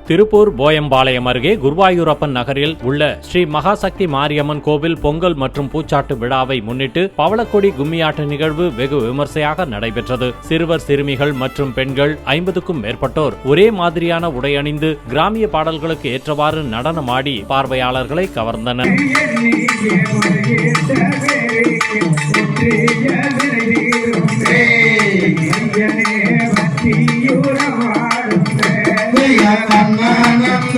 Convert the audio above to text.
திருப்பூர் போயம்பாளையம் அருகே குருவாயூரப்பன் நகரில் உள்ள ஸ்ரீ மகாசக்தி மாரியம்மன் கோவில் பொங்கல் மற்றும் பூச்சாட்டு விழாவை முன்னிட்டு பவளக்கொடி கும்மியாட்ட நிகழ்வு வெகு விமர்சையாக நடைபெற்றது. சிறுவர் சிறுமிகள் மற்றும் பெண்கள் 50க்கும் மேற்பட்டோர் ஒரே மாதிரியான உடை அணிந்து கிராமிய பாடல்களுக்கு ஏற்றவாறு நடனமாடி பார்வையாளர்களை கவர்ந்தனர். கண்ணானம்